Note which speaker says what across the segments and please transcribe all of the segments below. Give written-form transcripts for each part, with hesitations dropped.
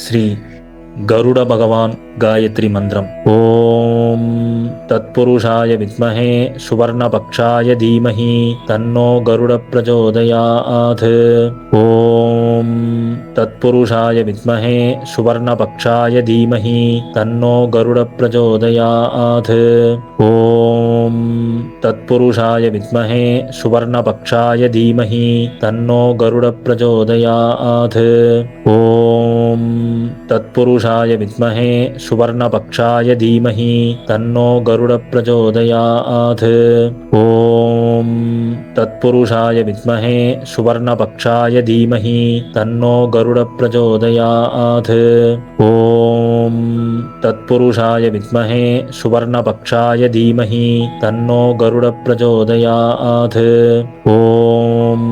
Speaker 1: శ్రీ గరుడ భగవాన్ గాయత్రి మంత్రం. ఓం తత్పురుషాయ విద్మహే సువర్ణపక్షాయ ధీమహి తన్నో గరుడ ప్రచోదయాత్. ఓం తత్పురుషాయ విద్మహే సువర్ణపక్షాయ ధీమహి తన్నో గరుడ ప్రచోదయాత్. ఓం తత్పురుషాయ విద్మహే సువర్ణపక్షాయ ధీమహి తన్నో గరుడ ప్రచోదయాత్. ఓం తత్పురుషాయ విద్మహే సువర్ణపక్షాయ ధీమహి తన్నో గరుడ ప్రచోదయాత్. ఓం తత్పురుషాయ విద్మహే సువర్ణపక్షాయ ధీమహి తన్నో గరుడ ప్రచోదయాత్. ఓం తత్పురుషాయ విద్మహే సువర్ణపక్షాయ ధీమహి తన్నో గరుడ ప్రచోదయాత్. ఓం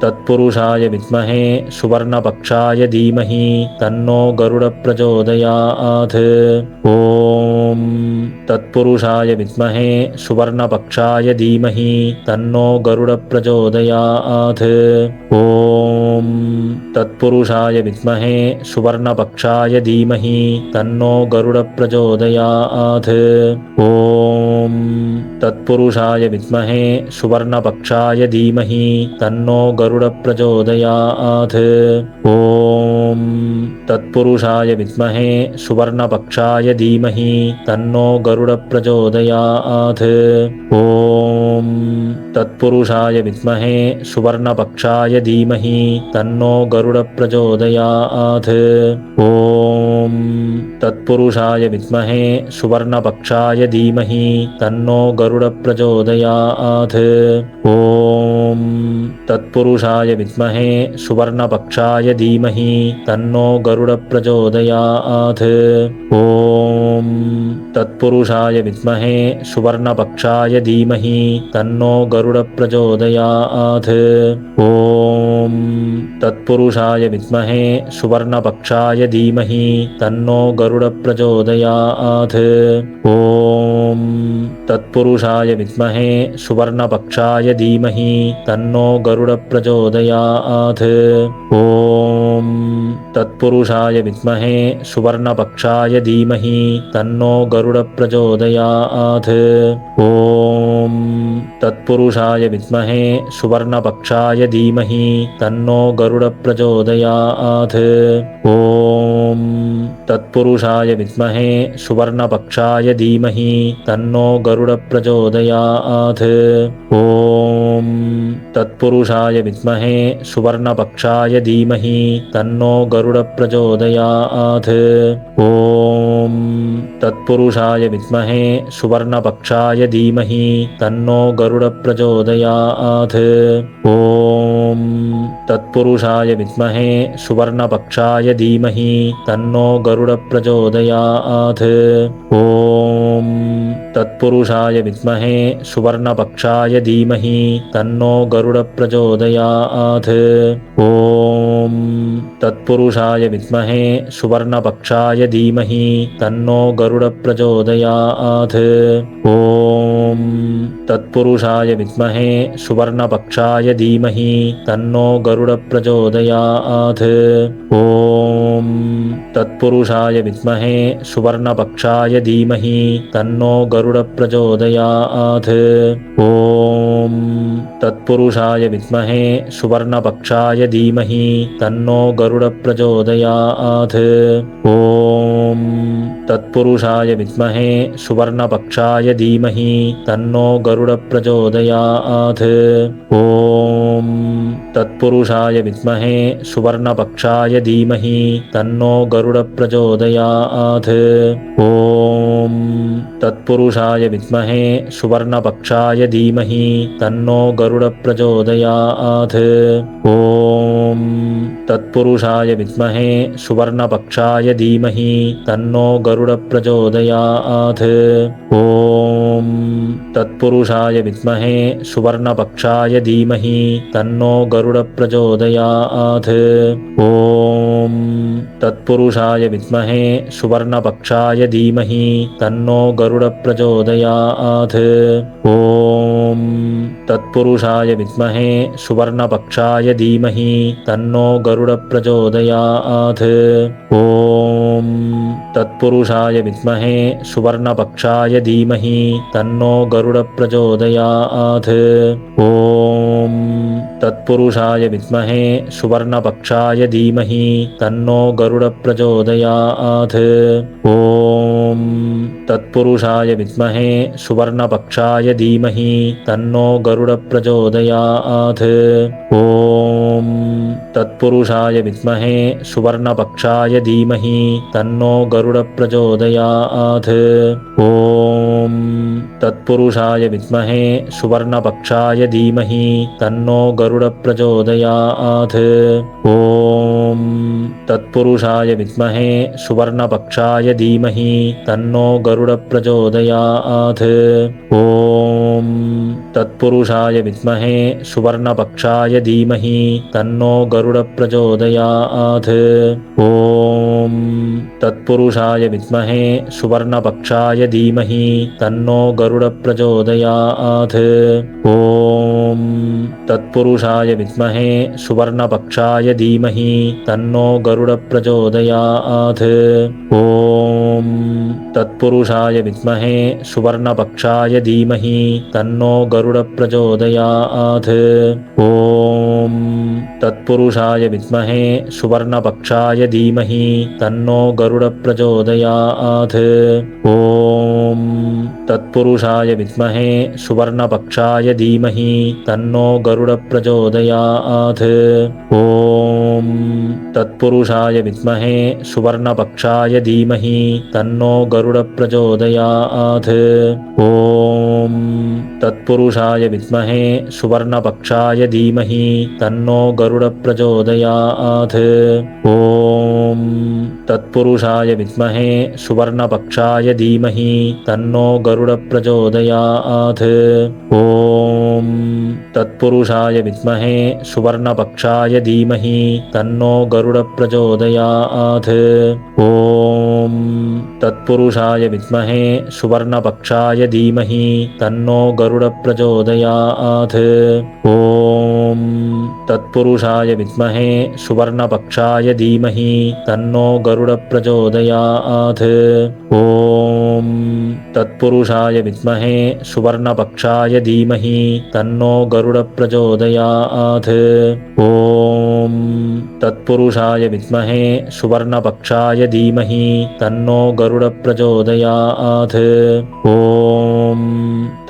Speaker 1: తత్పురుషాయ విద్మహే సువర్ణపక్షాయ ధీమహి తన్నో గరుడ ప్రచోదయాత్. ఓం తత్పురుషాయ విద్మహే సువర్ణపక్షాయ ధీమహి తన్నో గరుడ ప్రచోదయాత్. ఓం తత్పురుషాయ విద్మహే సువర్ణపక్షాయ ధీమహి తన్నో గరుడ ప్రచోదయాత్. ఓం తత్పురుషాయ విద్మహే సువర్ణపక్షాయ ధీమహి తన్నో గరుడ ప్రచోదయాత్. ఓం తత్పురుషాయ విద్మహే సువర్ణపక్షాయ ధీమహి తన్నో గరుడ ప్రచోదయాత్. ఓం తత్పురుషాయ విద్మహే సువర్ణపక్షాయ ధీమహి తన్నో గరుడ ప్రచోదయాత్. ఓం తత్పురుషాయ విద్మహే సువర్ణపక్షాయ ధీమహి తన్నో గరుడ ప్రచోదయాత్. ఓం తత్పురుషాయ విద్మహే సువర్ణపక్షాయ ధీమహి తన్నో గరుడ ప్రచోదయాత్. ఓం తత్పురుషాయ విద్మహే సువర్ణపక్షాయ ధీమహి తన్నో గరుడ ప్రచోదయాత్. ఓం తత్పురుషాయ విద్మహే సువర్ణపక్షాయ ధీమహి తన్నో గరుడ ప్రచోదయాత్. ఓం తత్పురుషాయ విద్మహే సువర్ణపక్షాయ ధీమహి తన్నో గరుడ ప్రచోదయాత్. ఓం తత్పురుషాయ విద్మహే సువర్ణపక్షాయ ధీమహి తన్నో గరుడ ప్రచోదయాత్. ఓం తత్పురుషాయ విద్మహే సువర్ణపక్షాయ ధీమహి తన్నో గరుడ ప్రచోదయాత్. ఓం తత్పురుషాయ విద్మహే సువర్ణపక్షాయ ధీమహి తన్నో గరుడ ప్రచోదయాత్. ఓం తత్పురుషాయ విద్మహే సువర్ణపక్షాయ ధీమహి తన్నో గరుడ ప్రచోదయాత్. ఓం తత్పురుషాయ విద్మహే సువర్ణపక్షాయ ధీమహి తన్నో గరుడ ప్రచోదయాత్. ఓం తత్పురుషాయ విద్మహే సువర్ణపక్షాయ ధీమహి తన్నో గరుడ ప్రచోదయాత్. ఓం తత్పురుషాయ విద్మహే సువర్ణపక్షాయ ధీమహి తన్నో గరుడ ప్రచోదయాత్. ఓం తత్పురుషాయ విద్మహే సువర్ణపక్షాయ ధీమహి తన్నో గరుడ ప్రచోదయాత్. ఓం తత్పురుషాయ విద్మహే సువర్ణపక్షాయ ధీమహి తన్నో గరుడ ప్రచోదయాత్. ఓం తత్పురుషాయ విద్మహే సువర్ణపక్షాయ ధీమహి తన్నో గరుడ ప్రచోదయాత్. ఓం తత్పురుషాయ విద్మహే సువర్ణపక్షాయ ధీమహి తన్నో గరుడ ప్రచోదయాత్. ఓం తత్పురుషాయ విద్మహే సువర్ణపక్షాయ ధీమహి తన్నో గరుడ ప్రచోదయాత్. ఓం తత్పురుషాయ విద్మహే సువర్ణపక్షాయ ధీమహి తన్నో గరుడ ప్రచోదయాత్. ఓం తత్పురుషాయ విద్మహే సువర్ణపక్షాయ ధీమహి తన్నో గరుడ ప్రచోదయాత్. ఓం తత్పురుషాయ విద్మహే సువర్ణపక్షాయ ధీమహి తన్నో గరుడ ప్రచోదయాత్. ఓం తత్పురుషాయ విద్మహే సువర్ణపక్షాయ ధీమహి తన్నో గరుడ ప్రచోదయాత్. ఓం తత్పురుషాయ విద్మహే సువర్ణపక్షాయ ధీమహి తన్నో గరుడ गरुडप्रचोदयात्। ॐ तत्पुरुषाय विद्महे सुवर्णपक्षाय धीमहि तन्नो गरुडप्रचोदयात्। ॐ तत्पुरुषाय विद्महे सुवर्णपक्षाय धीमहि तन्नो गरुडप्रचोदयात्। ॐ तत्पुरुषाय विद्महे सुवर्णपक्षाय धीमहि तन्नो गरुडप्रचोदयात्। ॐ तत्पुरुषाय विद्महे सुवर्णपक्षाय धीमहि तन्नो गरुडप्रचोदयात्। ॐ तत्पुरुषाय विद्महे सुवर्णपक्षाय धीमहि तन्नो गरुडप्रचोदयात्। ॐ तत्पुरुषाय विद्महे सुवर्णपक्षाय धीमहि तन्नो गरुडप्रचोदयात्। ॐ तत्पुरुषाय विद्महे सुवर्णपक्षाय धीमहि तन्नो गरुडप्रचोदयात्। ॐ तत्पुरुषाय विद्महे सुवर्णपक्षाय धीमहि तन्नो गरुडप्रचोदयात्। ॐ तत्पुरुषाय विद्महे सुवर्णपक्षाय धीमहि तन्नो गरुडप्रचोदयात्। ॐ तत्पुरुषाय विद्महे सुवर्णपक्षाय धीमहि तन्नो गरुडप्रचोदयात्। ॐ तत्पुरुषाय विद्महे सुवर्णपक्षाय धीमहि तन्नो गरुडप्रचोदयात्। ॐ तत्पुरुषाय विद्महे सुवर्णपक्षाय धीमहि तन्नो गरुडप्रचोदयात्। ॐ तत्पुरुषाय विद्महे सुवर्णपक्षाय धीमहि तन्नो गरुडप्रचोदयात्। ॐ तत्पुरुषाय विद्महे सुवर्णपक्षाय धीमहि तन्नो गरुडप्रचोदयात्। ॐ तत्पुरुषाय विद्महे सुवर्णपक्षाय धीमहि तन्नो गरुडप्रचोदयात्। ॐ तत्पुरुषाय विद्महे सुवर्णपक्षाय धीमहि तन्नो गरुडप्रचोदयात्। ॐ तत्पुरुषाय विद्महे सुवर्णपक्षाय धीमहि तन्नो गरुडप्रचोदयात्। ॐ तत्पुरुषाय विद्महे सुवर्णपक्षाय धीमहि तन्नो गरुडप्रचोदयात्। ॐ तत्पुरुषाय विद्महे सुवर्णपक्षाय धीमहि तन्नो गरुडप्रचोदयात्। ॐ तत्पुरुषाय विद्महे सुवर्णपक्षाय धीमहि तन्नो गरुडप्रचोदयात्। ॐ तत्पुरुषाय विद्महे सुवर्णपक्षाय धीमहि तन्नो गरुडप्रचोदयात्। ॐ तत्पुरुषाय विद्महे सुवर्णपक्षाय धीमहि तन्नो गरुडप्रचोदयात्। ॐ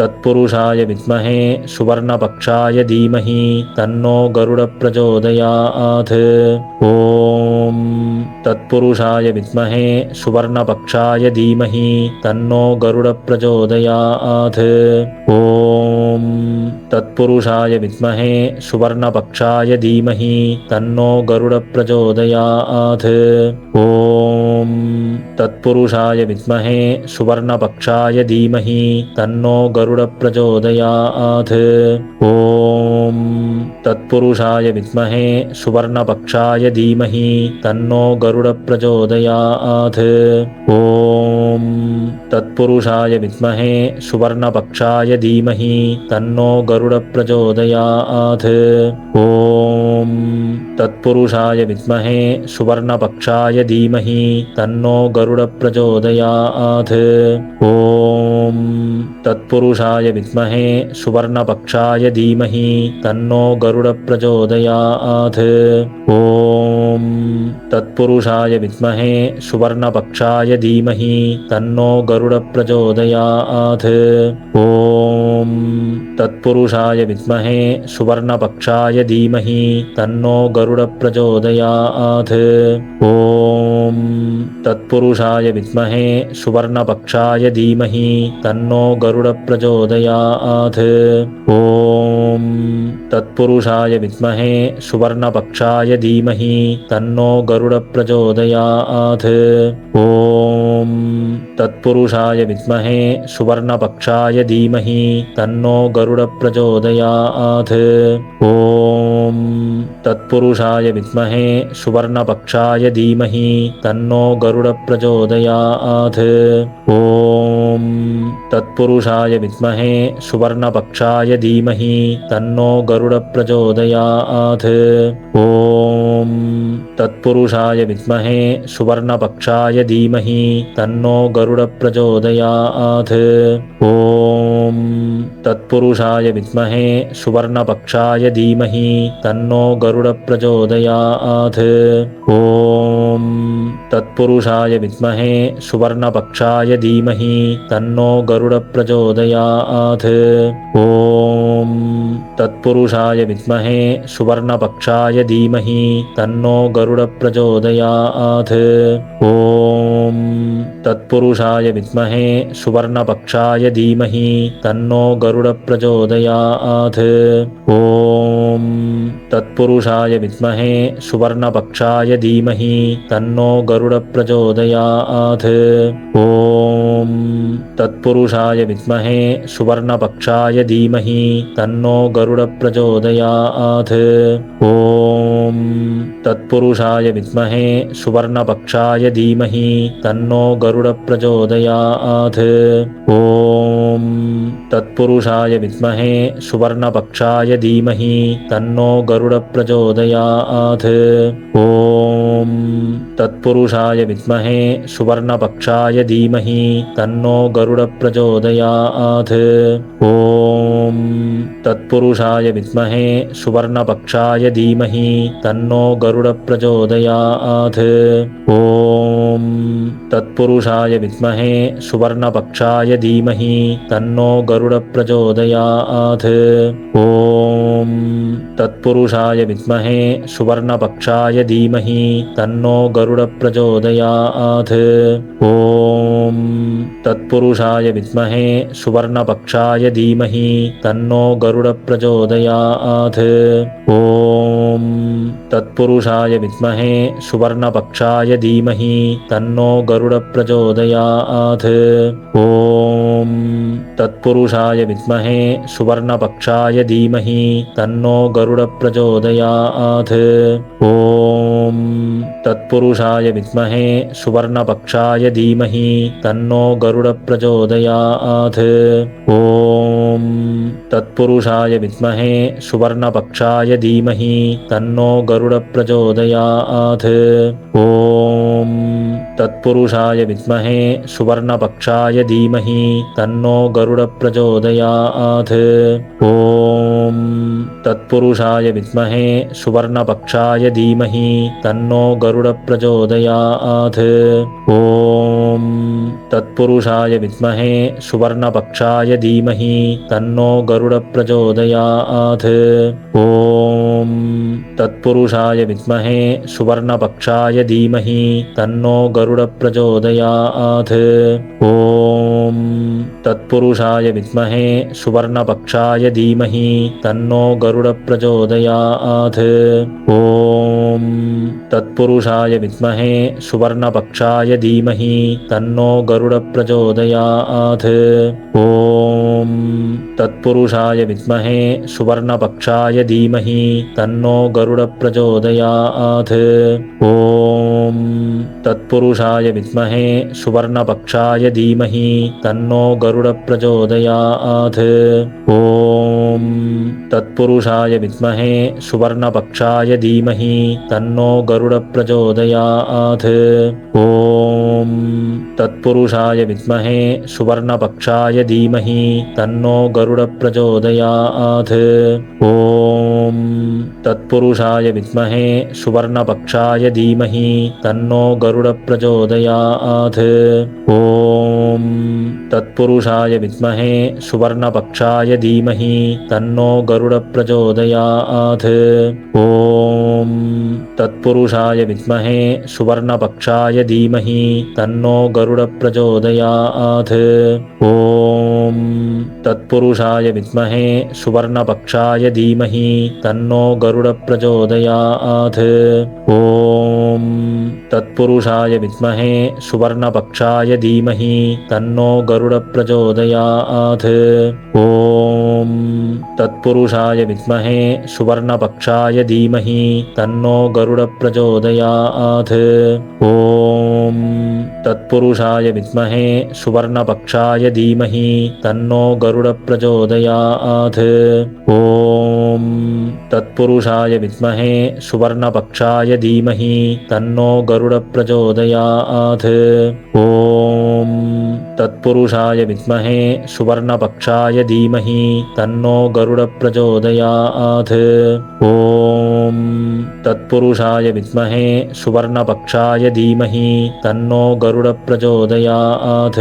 Speaker 1: तत्पुरुषाय विद्महे सुवर्णपक्षाय धीमहि तन्नो गरुडप्रचोदयात्। ॐ तत्पुरुषाय विद्महे सुवर्णपक्षाय धीमहि तन्नो गरुडप्रचोदयात्। ॐ तत्पुरुषाय विद्महे सुवर्णपक्षाय धीमहि तन्नो गरुडप्रचोदयात्। ॐ तत्पुरुषाय विद्महे सुवर्णपक्षाय धीमहि तन्नो गरुडप्रचोदयात्। ॐ तत्पुरुषाय विद्महे सुवर्णपक्षाय धीमहि तन्नो गरुडप्रचोदयात्। ॐ तत्पुरुषाय विद्महे सुवर्णपक्षाय धीमहि तन्नो गरुडप्रचोदयात्। ॐ तत्पुरुषाय विद्महे सुवर्णपक्षाय धीमहि तन्नो गरुडप्रचोदयात्। ॐ तत्पुरुषाय विद्महे सुवर्णपक्षाय धीमहि तन्नो गरुडप्रचोदयात्। ॐ तत्पुरुषाय विद्महे सुवर्णपक्षाय धीमहि तन्नो गरुडप्रचोदयात्। ॐ तत्पुरुषाय विद्महे सुवर्णपक्षाय धीमहि तन्नो गरुडप्रचोदयात्। ॐ तत्पुरुषाय विद्महे सुवर्णपक्षाय धीमहि तन्नो गरुडप्रचोदयात्। ॐ तत्पुरुषाय विद्महे सुवर्णपक्षाय धीमहि तन्नो गरुडप्रचोदयात्। ॐ तत्पुरुषाय विद्महे सुवर्णपक्षाय धीमहि तन्नो गरुडप्रचोदयात्। ॐ तत्पुरुषाय विद्महे सुवर्णपक्षाय धीमहि तन्नो गरुडप्रचोदयात्। ॐ तत्पुरुषाय विद्महे सुवर्णपक्षाय धीमहि तन्नो गरुडप्रचोदयात्। ॐ तत्पुरुषाय विद्महे सुवर्णपक्षाय धीमहि तन्नो गरुडप्रचोदयात्। ॐ तत्पुरुषाय विद्महे सुवर्णपक्षाय धीमहि तन्नो गरुडप्रचोदयात्। ॐ तत्पुरुषाय विद्महे सुवर्णपक्षाय धीमहि तन्नो गरुडप्रचोदयात्। ॐ तत्पुरुषाय विद्महे सुवर्णपक्षाय धीमहि तन्नो गरुडप्रचोदयात्। ॐ तत्पुरुषाय विद्महे सुवर्णपक्षाय धीमहि तन्नो गरुडप्रचोदयात्। ॐ तत्पुरुषाय विद्महे सुवर्णपक्षाय धीमहि तन्नो गरुडप्रचोदयात्। ॐ तत्पुरुषाय विद्महे सुवर्णपक्षाय धीमहि तन्नो गरुडप्रचोदयात्। ॐ तत्पुरुषाय विद्महे सुवर्णपक्षाय धीमहि तन्नो गरुडप्रचोदयात्। ॐ तत्पुरुषाय विद्महे सुवर्णपक्षाय धीमहि तन्नो गरुडप्रचोदयात्। ॐ तत्पुरुषाय विद्महे सुवर्णपक्षाय धीमहि तन्नो गरुडप्रचोदयात्। ॐ तत्पुरुषाय विद्महे सुवर्णपक्षाय धीमहि तन्नो गरुडप्रचोदयात्। ॐ तत्पुरुषाय विद्महे सुवर्णपक्षाय धीमहि तन्नो गरुडप्रचोदयात्। ॐ तत्पुरुषाय विद्महे सुवर्णपक्षाय धीमहि तन्नो गरुडप्रचोदयात्। ॐ तत्पुरुषाय विद्महे सुवर्णपक्षाय धीमहि तन्नो गरुडप्रचोदयात्। ॐ तत्पुरुषाय विद्महे सुवर्णपक्षाय धीमहि तन्नो गरुडप्रचोदयात्। ॐ तत्पुरुषाय विद्महे सुवर्णपक्षाय धीमहि तन्नो गरुडप्रचोदयात्। ॐ तत्पुरुषाय विद्महे सुवर्णपक्षाय धीमहि तन्नो गरुडप्रचोदयात्। ॐ तत्पुरुषाय विद्महे सुवर्णपक्षाय धीमहि तन्नो गरुडप्रचोदयात्। ॐ तत्पुरुषाय विद्महे सुवर्णपक्षाय धीमहि तन्नो गरुडप्रचोदयात्। ॐ तत्पुरुषाय विद्महे सुवर्णपक्षाय धीमहि तन्नो गरुडप्रचोदयात्। ॐ तत्पुरुषाय विद्महे सुवर्णपक्षाय धीमहि तन्नो गरुडप्रचोदयात्। ॐ तत्पुरुषाय विद्महे सुवर्णपक्षाय धीमहि तन्नो गरुडप्रचोदयात्। ॐ तत्पुरुषाय विद्महे सुवर्णपक्षाय धीमहि तन्नो गरुडप्रचोदयात्। ॐ तत्पुरुषाय विद्महे सुवर्णपक्षाय धीमहि तन्नो गरुडप्रचोदयात्। ॐ तत्पुरुषाय विद्महे सुवर्णपक्षाय धीमहि तन्नो गरुडप्रचोदयात्। ॐ तत्पुरुषाय विद्महे सुवर्णपक्षाय धीमहि तन्नो गरुडप्रचोदयात्। ॐ तत्पुरुषाय विद्महे सुवर्णपक्षाय धीमहि तन्नो गरुडप्रचोदयात्। ॐ तत्पुरुषाय विद्महे सुवर्णपक्षाय धीमहि तन्नो गरुडप्रचोदयात्। ॐ तत्पुरुषाय विद्महे सुवर्णपक्षाय धीमहि तन्नो गरुडप्रचोदयात्। ॐ तत्पुरुषाय विद्महे सुवर्णपक्षाय धीमहि तन्नो गरुडप्रचोदयात्। ॐ तत्पुरुषाय विद्महे सुवर्णपक्षाय धीमहि तन्नो गरुडप्रचोदयात्। प्रचोदयात्। ॐ तत्पुरुषाय विद्महे सुवर्णपक्षाय धीमहि तन्नो गरुडप्रचोदयात्। ॐ तत्पुरुषाय विद्महे सुवर्णपक्षाय धीमहि तन्नो गरुडप्रचोदयात्। ॐ तत्पुरुषाय विद्महे सुवर्णपक्षाय धीमहि तन्नो गरुडप्रचोदयात्। ॐ तत्पुरुषाय विद्महे सुवर्णपक्षाय धीमहि तन्नो गरुडप्रचोदयात्। ॐ तत्पुरुषाय विद्महे सुवर्णपक्षाय धीमहि तन्नो गरुडप्रचोदयात्। ॐ तत्पुरुषाय विद्महे सुवर्णपक्षाय धीमहि तन्नो गरुडप्रचोदयात्।